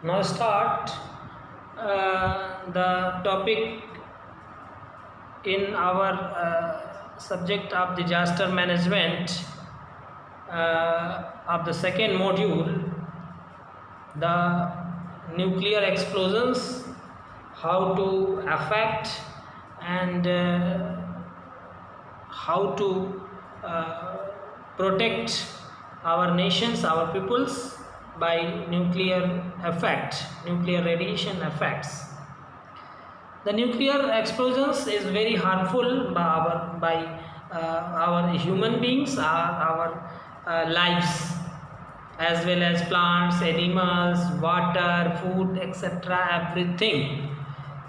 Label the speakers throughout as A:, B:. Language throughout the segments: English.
A: Now start the topic in our subject of disaster management of the second module, the nuclear explosions, how to affect and how to protect our nations, our peoples by nuclear radiation effects. The nuclear explosions is very harmful by our human beings, our lives, as well as plants, animals, water, food, etc. everything.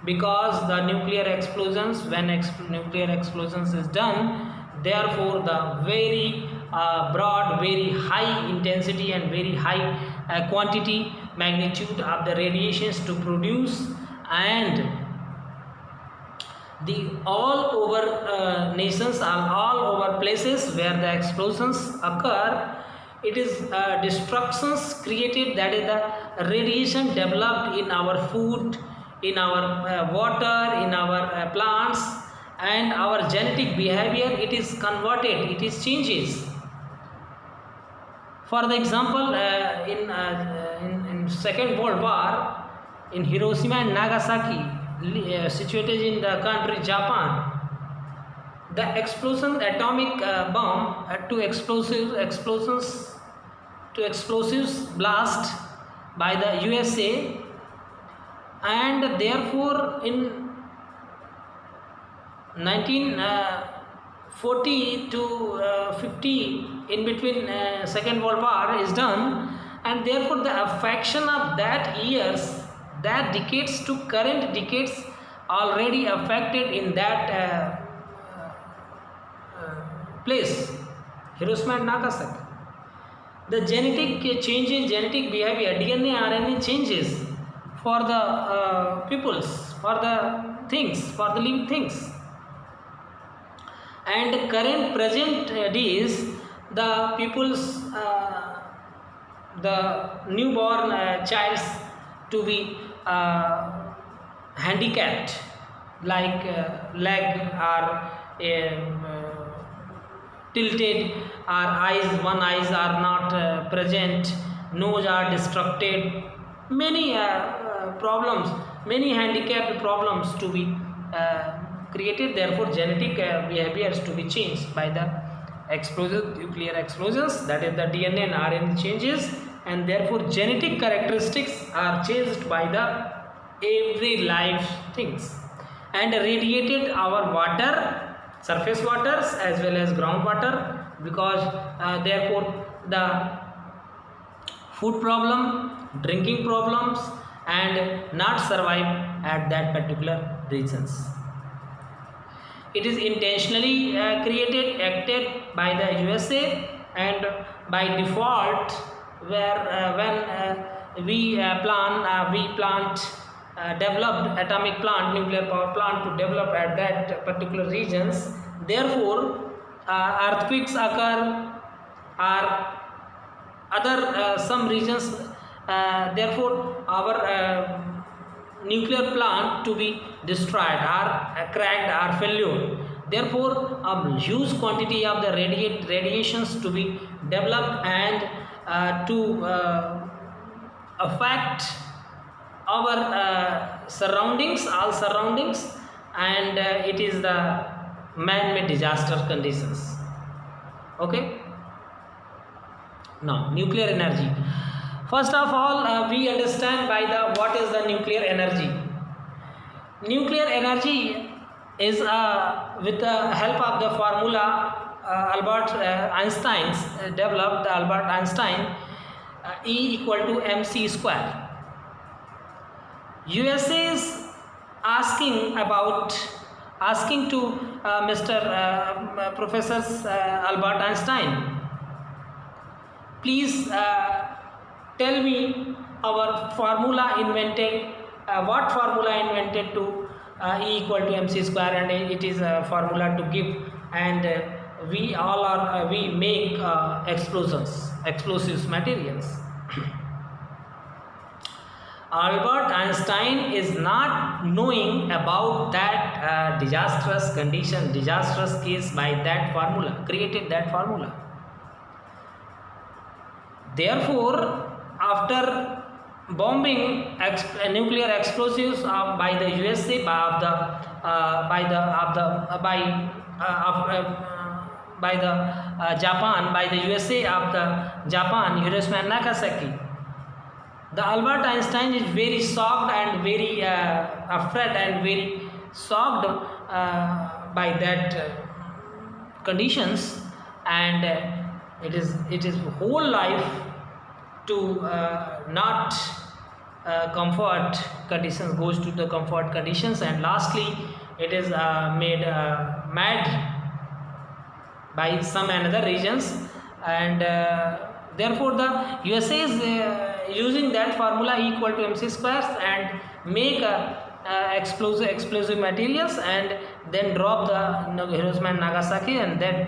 A: Because the nuclear explosions, when nuclear explosions is done, therefore the very broad, very high intensity and very high quantity, magnitude of the radiations to produce, and the all over nations or all over places where the explosions occur, it is destructions created, that is the radiation developed in our food, in our water, in our plants, and our genetic behavior, it is converted, it is changes. For the example, in Second World War, in Hiroshima and Nagasaki, situated in the country Japan, the explosion atomic bomb to explosives blast by the USA, and therefore in 1940 to 50, in between Second World War is done, and therefore the affection of that years, that decades to current decades already affected in that place, Hiroshima and Nagasaki. The genetic changes, genetic behavior, DNA, RNA changes for the peoples, for the things, for the living things. And current present days, the people's the newborn child's to be handicapped, like leg are tilted, our one eyes are not present, nose are destructed, many problems, many handicapped problems to be created. Therefore genetic behaviors to be changed by the explosions, nuclear explosions, that is the DNA and RNA changes, and therefore genetic characteristics are changed by the every life things, and radiated our water, surface waters as well as groundwater, because therefore the food problem, drinking problems, and not survive at that particular regions. It is intentionally created, acted by the USA, and by default, where when we developed atomic plant, nuclear power plant to develop at that particular regions. Therefore, earthquakes occur, or other some regions. Therefore, our nuclear plant to be destroyed or cracked or failure. Therefore, a huge quantity of the radiations to be developed and to affect our surroundings, all surroundings, and it is the man-made disaster conditions. Okay. Now, nuclear energy. First of all, we understand by the what is the nuclear energy. Nuclear energy is with the help of the formula Albert Einstein's developed, Albert Einstein, E equal to mc square. USA is asking to Mr. Professor Albert Einstein, please tell me our formula invented, what formula invented to E equal to mc square, and it is a formula to give, and we all are we make explosives materials. Albert Einstein is not knowing about that disastrous condition, disastrous case by that formula, created that formula. Therefore, after bombing nuclear explosives by the USA, Japan, by the USA of the Japan, Hiroshima and Nagasaki, the Albert Einstein is very shocked and very afraid and very shocked by that conditions, and it is whole life to not comfort conditions, goes to the comfort conditions, and lastly it is made mad by some another regions, and therefore the USA is using that formula equal to mc squares and make explosive materials and then drop the Hiroshima and Nagasaki, and then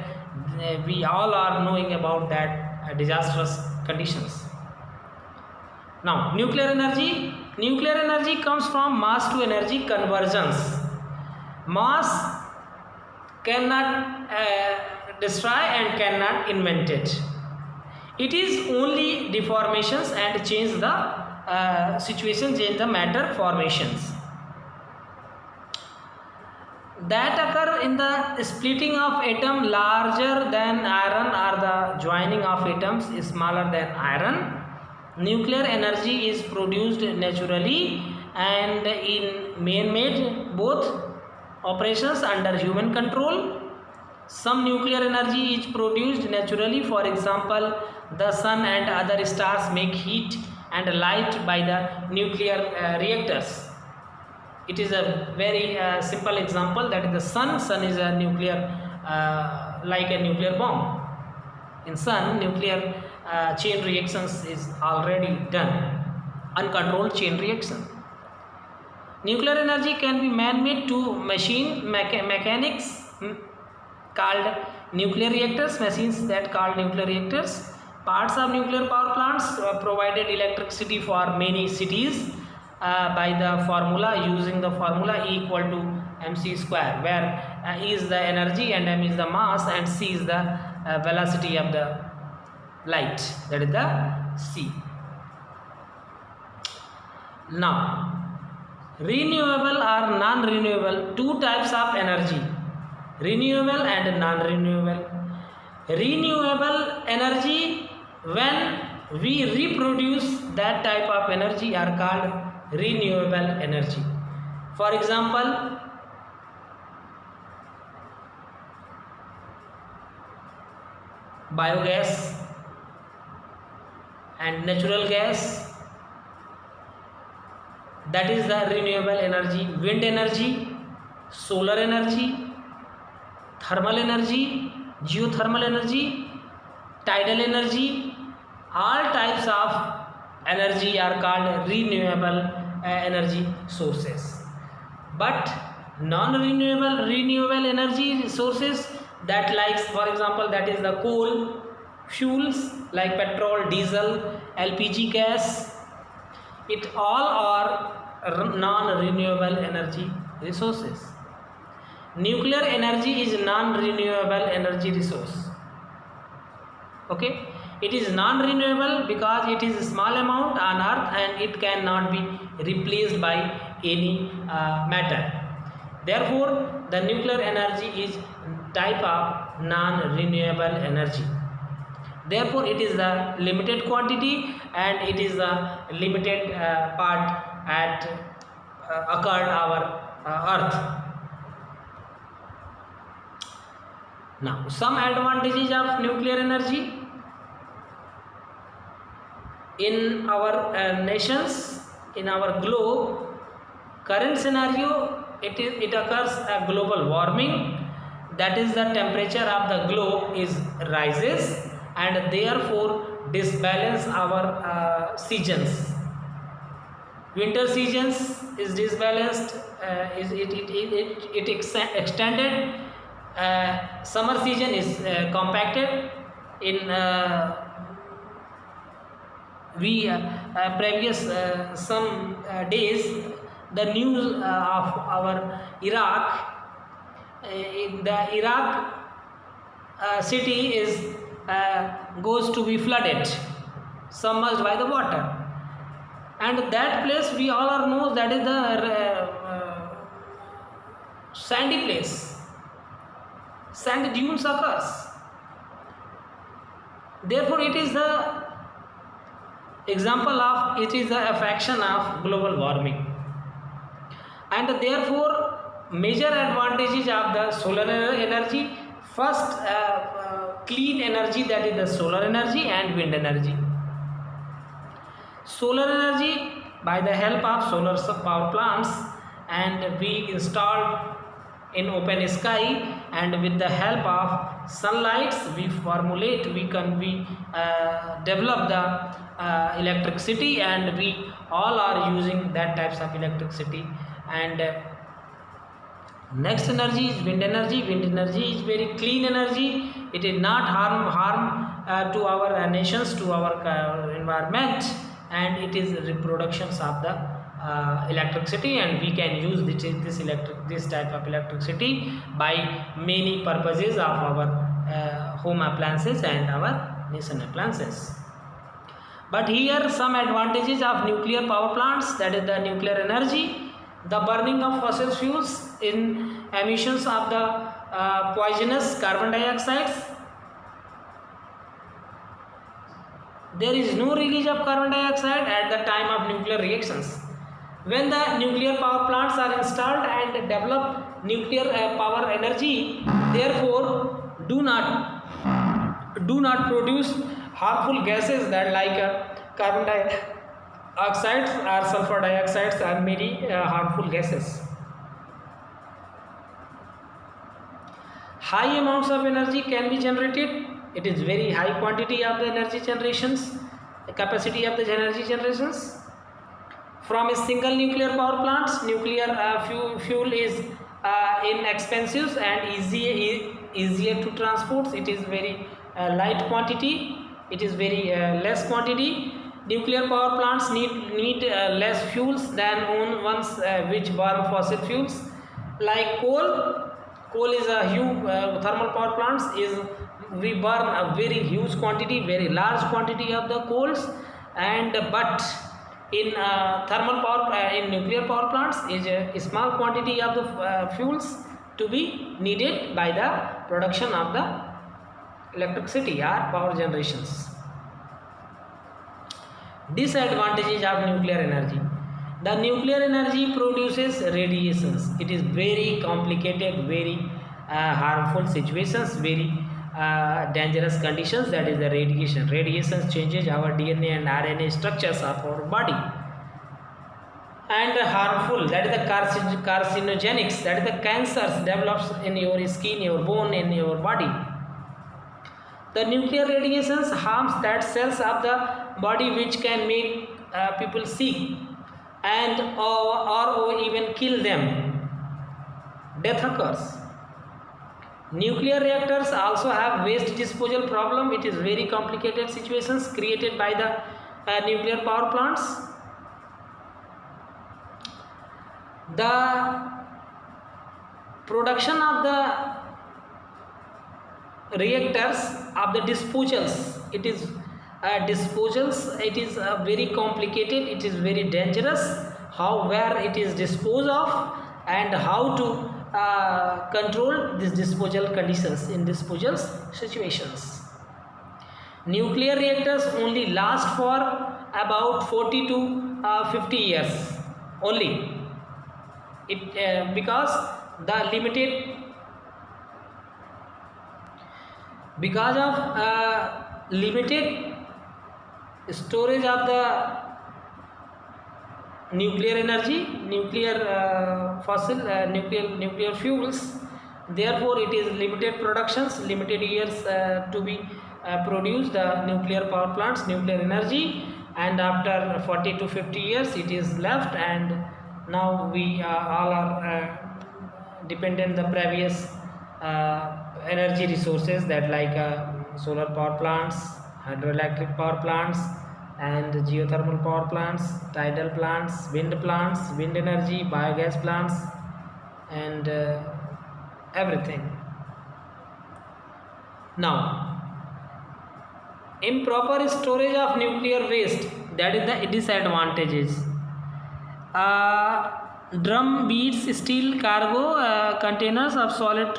A: we all are knowing about that disastrous conditions. Now, nuclear energy comes from mass to energy conversions. Mass cannot destroy and cannot invent it. It is only deformations and change the situation, change the matter formations that occur in the splitting of atom larger than iron or the joining of atoms smaller than iron. Nuclear energy is produced naturally and in man-made both operations under human control. Some nuclear energy is produced naturally. For example, the sun and other stars make heat and light by the nuclear reactors. It is a very simple example, that is the sun. Sun is a nuclear, like a nuclear bomb. In sun, nuclear chain reactions is already done, uncontrolled chain reaction. Nuclear energy can be man-made to machine mechanics called nuclear reactors, machines that called nuclear reactors. Parts of nuclear power plants provided electricity for many cities by the formula, using the formula E equal to mc square, where E is the energy and m is the mass and c is the velocity of the light, that is the c. Now, renewable or non-renewable, two types of energy, renewable and non-renewable. Renewable energy, when we reproduce that type of energy, are called renewable energy. For example, biogas and natural gas, that is the renewable energy. Wind energy, solar energy, thermal energy, geothermal energy, tidal energy, all types of energy are called renewable energy sources. But renewable energy sources, that likes, for example, that is the coal, fuels like petrol, diesel, LPG gas, it all are non-renewable energy resources. Nuclear energy is non-renewable energy resource. Okay, it is non-renewable because it is a small amount on earth and it cannot be replaced by any matter. Therefore, the nuclear energy is type of non-renewable energy. Therefore, it is the limited quantity and it is the limited part at occurred our earth. Now, some advantages of nuclear energy in our nations, in our globe. Current scenario, it occurs a global warming, that is the temperature of the globe is rises and therefore disbalance our seasons. Winter seasons is disbalanced, it extended. Summer season is compacted. In we previous some days, the news of our Iraq, in the Iraq city is goes to be flooded, submerged by the water, and that place we all are know that is the sandy place, sand dunes occurs. Therefore, it is the example of, it is a fraction of global warming, and therefore major advantages of the solar energy. First, clean energy, that is the solar energy and wind energy. Solar energy, by the help of solar power plants, and we installed in open sky, and with the help of sunlight we develop the electricity, and we all are using that types of electricity. And next energy is wind energy. Wind energy is very clean energy. It is not harm to our nations, to our environment, and it is reproductions of the electricity, and we can use this type of electricity by many purposes of our home appliances and our nation appliances. But here some advantages of nuclear power plants, that is the nuclear energy. The burning of fossil fuels in emissions of the poisonous carbon dioxide. There is no release of carbon dioxide at the time of nuclear reactions. When the nuclear power plants are installed and develop nuclear power energy, therefore do not produce harmful gases that like carbon dioxide or sulfur dioxide are many harmful gases. High amounts of energy can be generated. It is very high quantity of the energy generations, the capacity of the energy generations. From a single nuclear power plant, nuclear fuel is inexpensive and easier to transport. It is very light quantity. It is very less quantity. Nuclear power plants need less fuels than ones which burn fossil fuels, like coal. Coal is a huge thermal power plants is we burn a very huge quantity, very large quantity of the coals, and but in thermal power in nuclear power plants is a small quantity of the fuels to be needed by the production of the electricity or power generations. Disadvantages of nuclear energy. The nuclear energy produces radiations. It is very complicated, very harmful situations, very dangerous conditions, that is the radiation. Radiations changes our DNA and RNA structures of our body, and harmful, that is the carcinogenics, that is the cancers develops in your skin, your bone, in your body. The nuclear radiations harms that cells of the body which can make people sick and or even kill them. Death occurs. Nuclear reactors also have waste disposal problem. It is very complicated situations created by the nuclear power plants. The production of the reactors of the disposals, it is it is very complicated, it is very dangerous, where it is disposed of and how to control these disposal conditions in disposal situations. Nuclear reactors only last for about 40 to 50 years only. It because of limited storage of the nuclear energy, nuclear fuels. Therefore, it is limited productions, limited years to be produce the nuclear power plants, nuclear energy, and after 40 to 50 years it is left, and now we all are dependent the previous energy resources, that like solar power plants, hydroelectric power plants, and geothermal power plants, tidal plants, wind energy, biogas plants, and everything. Now, improper storage of nuclear waste, that is the disadvantages. Drum beats steel cargo containers of solid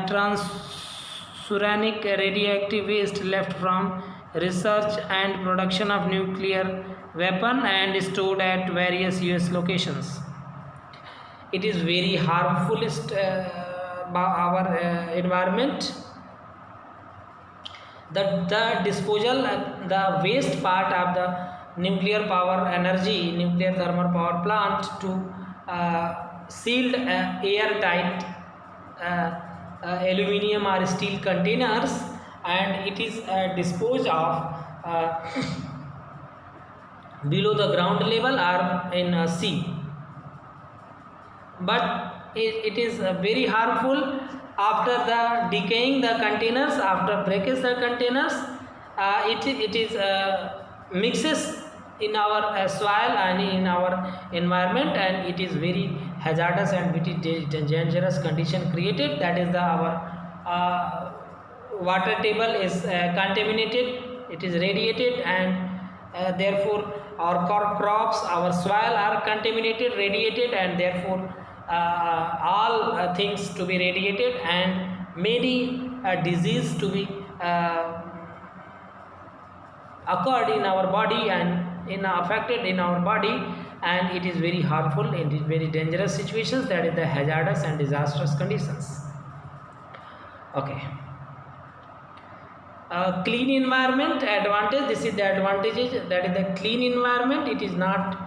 A: transuranic radioactive waste left from research and production of nuclear weapon and stored at various US locations. It is very harmful by our environment. The disposal, the waste part of the nuclear power energy, nuclear thermal power plant to sealed airtight aluminium or steel containers, and it is disposed of below the ground level or in sea. But it is very harmful after the decaying the containers, after breakage the containers. It is mixes in our soil and in our environment, and it is very hazardous and very dangerous condition created. That is our water table is contaminated, it is radiated, and therefore our crops, our soil are contaminated, radiated, and therefore all things to be radiated, and many disease to be occurred in our body and affected in our body, and it is very harmful in very dangerous situations. That is the hazardous and disastrous conditions. Okay. Clean environment advantage, this is the advantages, that is the clean environment. It is not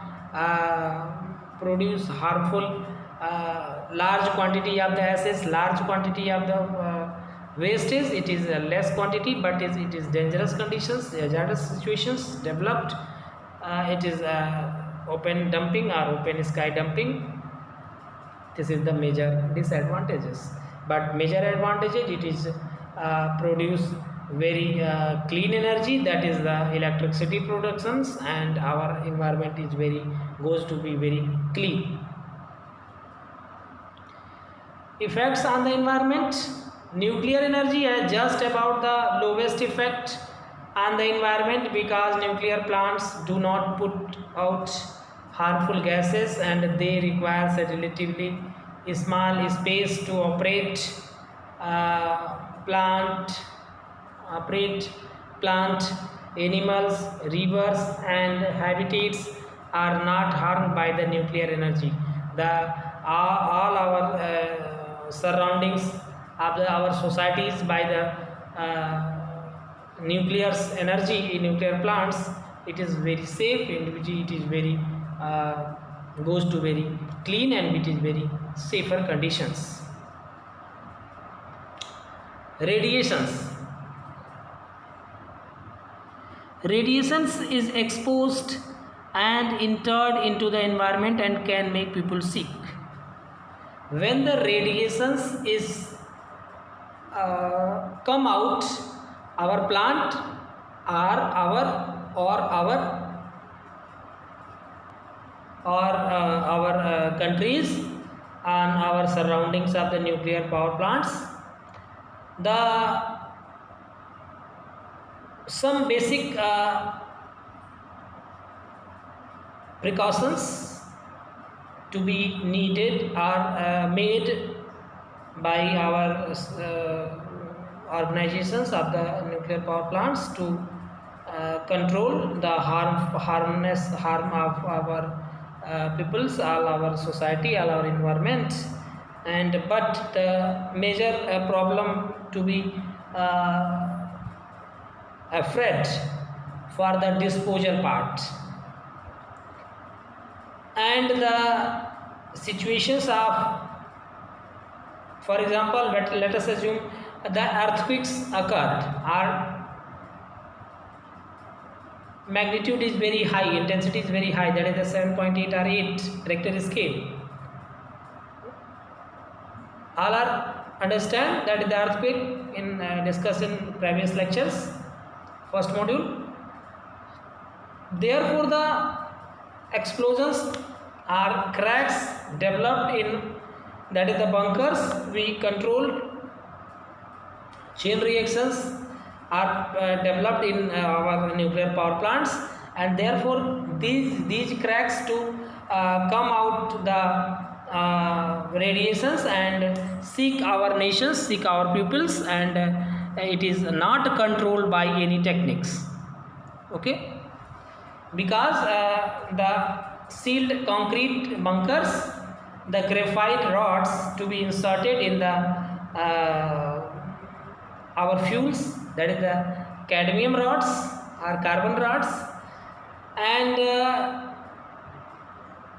A: produce harmful large quantity of the assets, large quantity of the wastage. It is a less quantity, but it is dangerous conditions, hazardous situations developed. It is open dumping or open sky dumping. This is the major disadvantages. But major advantages, it is produce very clean energy, that is the electricity productions, and our environment is goes to be very clean. Effects on the environment. Nuclear energy has just about the lowest effect on the environment because nuclear plants do not put out harmful gases, and they require a relatively small space to operate. Plant, animals, rivers, and habitats are not harmed by the nuclear energy. All our surroundings of our societies by the nuclear energy in nuclear plants, it is very safe, and it is very goes to very clean, and it is very safer conditions. Radiations is exposed and entered into the environment and can make people sick. When the radiations is come out, our plant or our countries and our surroundings of the nuclear power plants, some basic precautions to be needed are made by our organizations of the nuclear power plants to control the harm of our peoples, all our society, all our environment. But the major problem to be afraid for the disposal part, and the situations of, for example, let us assume the earthquakes occurred, our magnitude is very high, intensity is very high, that is the 7.8 or 8 Richter scale. All are understand that is the earthquake in discussed in previous lectures, first module. Therefore the explosions are cracks developed in, that is the bunkers. We control chain reactions are developed in our nuclear power plants, and therefore these cracks to come out the radiations and seek our nations, seek our pupils, and it is not controlled by any techniques. Okay, because the sealed concrete bunkers, the graphite rods to be inserted in the our fuels, that is the cadmium rods or carbon rods, and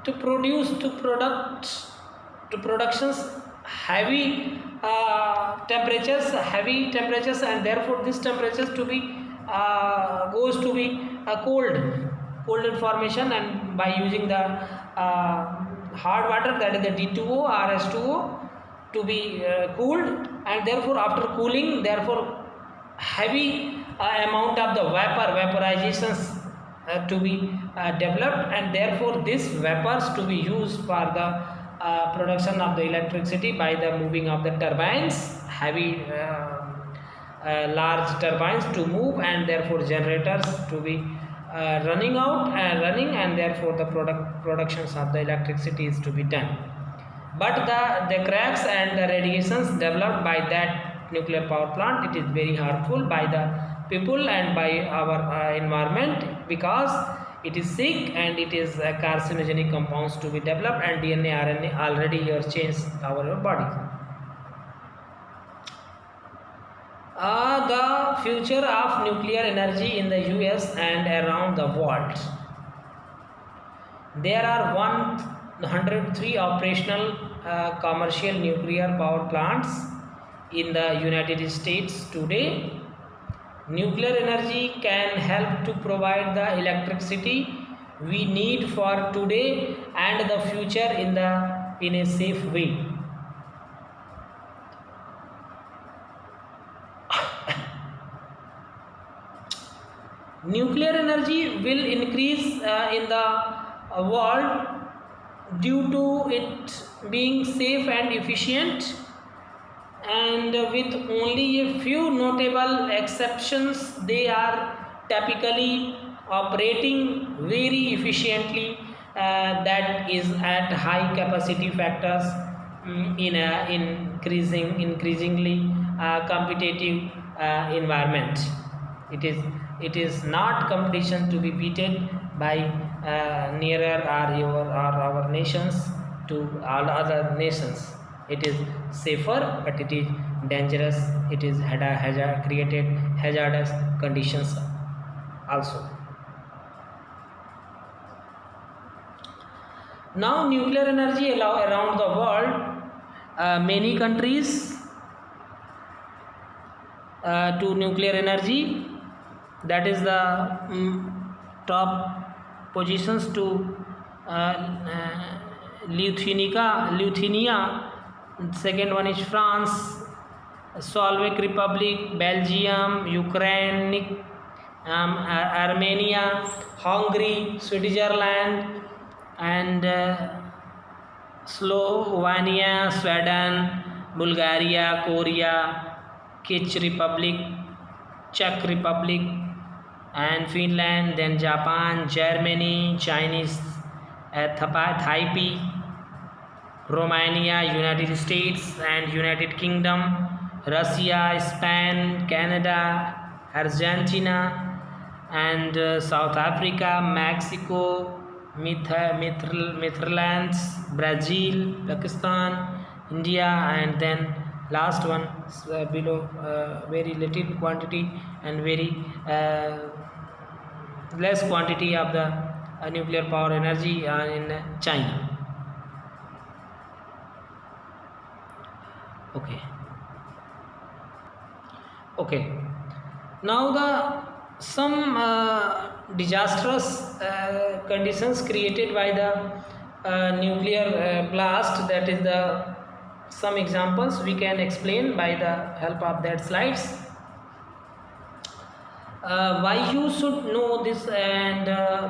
A: to productions heavy temperatures, and therefore this temperatures to be goes to be cold information, and by using the hard water, that is the D2O or H2O, to be cooled, and therefore after cooling, therefore heavy amount of the vaporizations to be developed, and therefore this vapors to be used for the production of the electricity by the moving of the turbines, heavy large turbines to move, and therefore generators to be running, and therefore the productions of the electricity is to be done. But the cracks and the radiations developed by that nuclear power plant, it is very harmful by the people and by our environment, because it is sick and it is carcinogenic compounds to be developed, and DNA, RNA already here changed our body. The future of nuclear energy in the US and around the world. There are 103 operational commercial nuclear power plants in the United States today. Nuclear energy can help to provide the electricity we need for today and the future in a safe way. Nuclear energy will increase in the world due to it being safe and efficient, and with only a few notable exceptions, they are typically operating very efficiently, that is at high capacity factors in a increasingly competitive environment. It is not competition to be beaten by nearer or our nations to all other nations. It is safer, but it is dangerous. It is created hazardous conditions also. Now nuclear energy around the world, many countries to nuclear energy, that is the top positions to Lithuania, second one is France, Slovak Republic, Belgium, Ukraine, Armenia, Hungary, Switzerland, and Slovenia, Sweden, Bulgaria, Korea, Czech Republic, and Finland, then Japan, Germany, Chinese, Taipei, Romania, United States and United Kingdom, Russia, Spain, Canada, Argentina, and South Africa, Mexico, Netherlands, Brazil, Pakistan, India, and then last one below, very little quantity and very less quantity of the nuclear power energy in China. Okay, now some disastrous conditions created by the nuclear blast, that is some examples we can explain by the help of that slides. Why you should know this and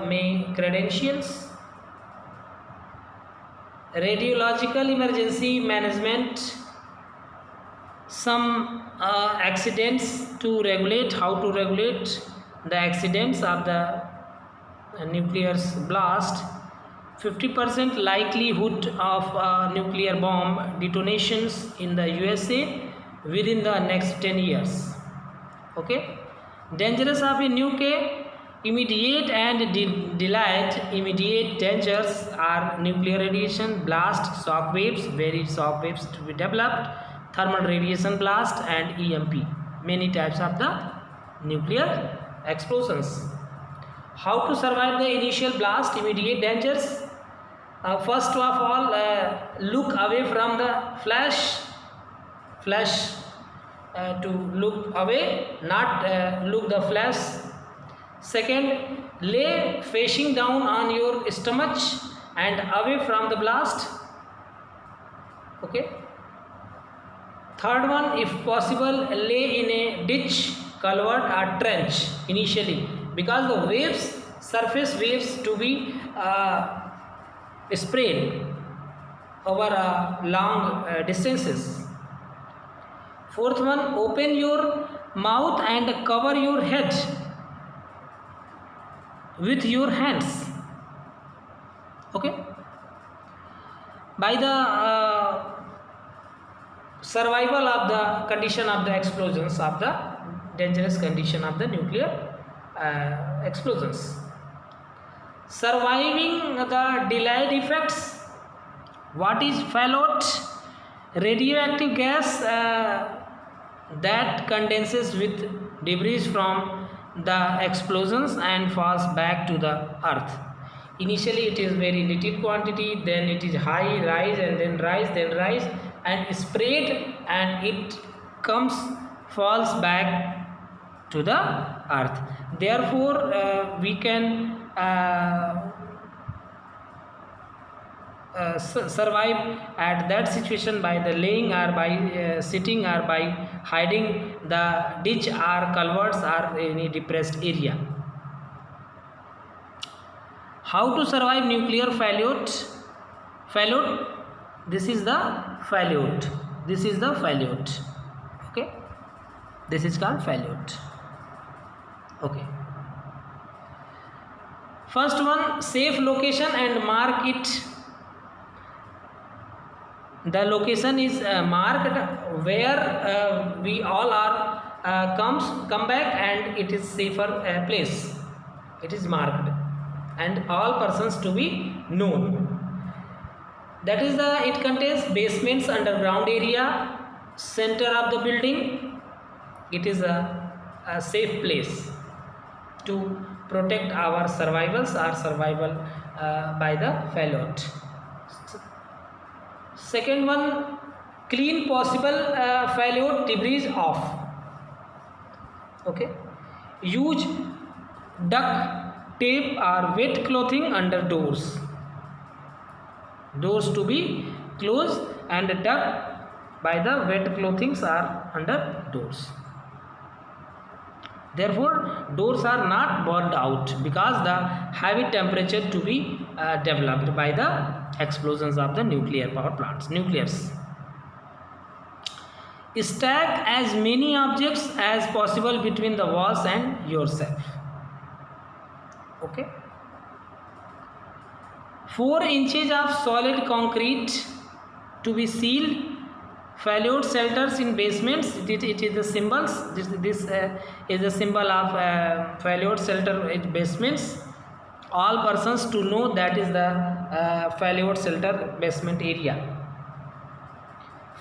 A: may credentials? Radiological emergency management, some accidents to regulate, how to regulate the accidents of the nuclear blast, 50% likelihood of nuclear bomb detonations in the USA within the next 10 years. Okay, dangerous of a nuke, immediate and delayed immediate dangers are nuclear radiation blast, shock waves, very shock waves to be developed, thermal radiation blast and EMP, many types of the nuclear explosions. How to survive the initial blast, immediate dangers? First of all, look away from the flash to look away, not look the flash. Second, lay facing down on your stomach and away from the blast. Okay. Third one, if possible, lay in a ditch, culvert or trench initially, because the waves, surface waves to be spread over long distances. Fourth one, open your mouth and cover your head with your hands. Okay. By the survival of the condition of the explosions, of the dangerous condition of the nuclear explosions. Surviving the delayed effects. What is fallout? Radioactive gas that condenses with debris from the explosions and falls back to the earth. Initially it is very little quantity, then it is high, rise and then rise and spread, and it falls back to the earth. Therefore we can survive at that situation by the laying or by sitting or by hiding the ditch or culverts or any depressed area. How to survive nuclear fallout? This is the fallout. Okay, this is called fallout. Okay. First one, safe location and mark it. The location is marked where we all are come back, and it is safer place. It is marked and all persons to be known. That is it contains basements, underground area, center of the building. It is a safe place to protect our survivals or survival by the fallout. Second one, clean possible fallout debris off. Okay, use duct tape or wet clothing under doors to be closed, and duct by the wet clothings are under doors. Therefore doors are not burned out because the heavy temperature to be developed by the explosions of the nuclear power plants, nuclears. Stack as many objects as possible between the walls and yourself. Okay. 4 inches of solid concrete to be sealed. Fallout shelters in basements. It is the symbols. This is the symbol of fallout shelter in basements. All persons to know that is the fallout shelter basement area.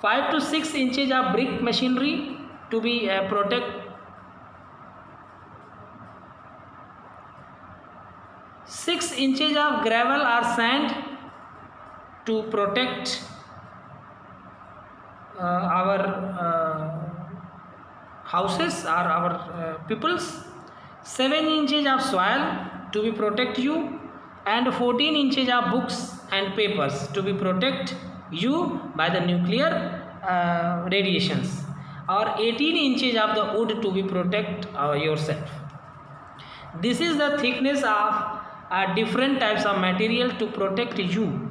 A: 5 to 6 inches of brick machinery to be protect. 6 inches of gravel or sand to protect our houses or our peoples. 7 inches of soil to be protect you, and 14 inches of books and papers to be protect you by the nuclear radiations, or 18 inches of the wood to be protect yourself. This is the thickness of different types of material to protect you.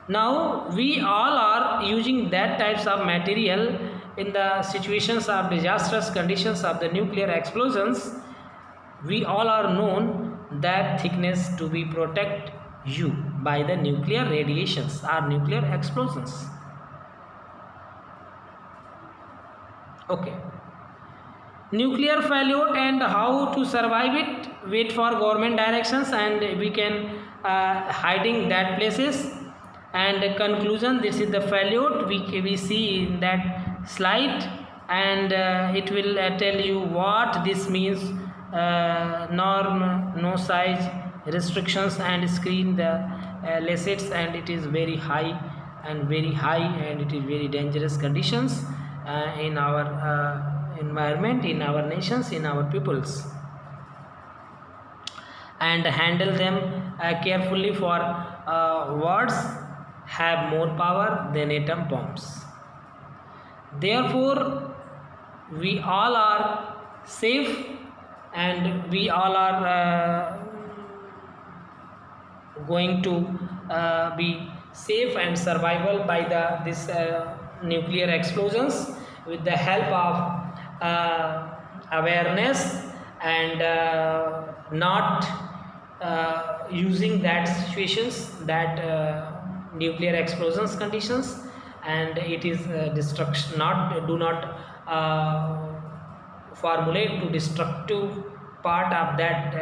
A: Now we all are using that types of material in the situations of disastrous conditions of the nuclear explosions. We all are known that thickness to be protect you by the nuclear radiations or nuclear explosions. Okay. Nuclear fallout and how to survive it. Wait for government directions and we can hiding that places. And conclusion, this is the fallout we see in that slide, and it will tell you what this means. Norm, no size restrictions, and screen the lessets, and it is very high and it is very dangerous conditions in our environment, in our nations, in our peoples, and handle them carefully, for words have more power than atom bombs. Therefore we all are safe, and we all are going to be safe and survival by this nuclear explosions, with the help of awareness, and not using that situations, that nuclear explosions conditions, and it is destruction, do not formulate to destructive part of that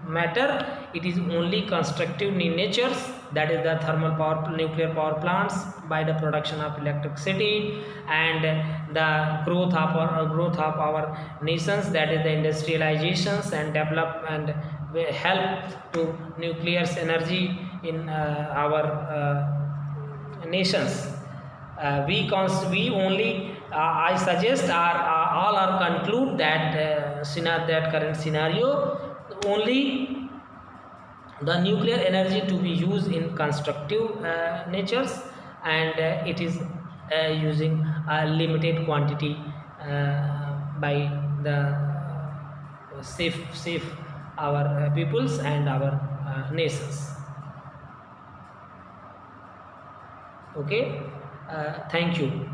A: matter. It is only constructive in nature, that is the thermal power, nuclear power plants, by the production of electricity, and the growth of our nations, that is the industrializations and develop and help to nuclear energy in our nations. We only I suggest, or all are conclude that that current scenario, only the nuclear energy to be used in constructive natures, and it is using a limited quantity by the safe our peoples and our nations. Okay, thank you.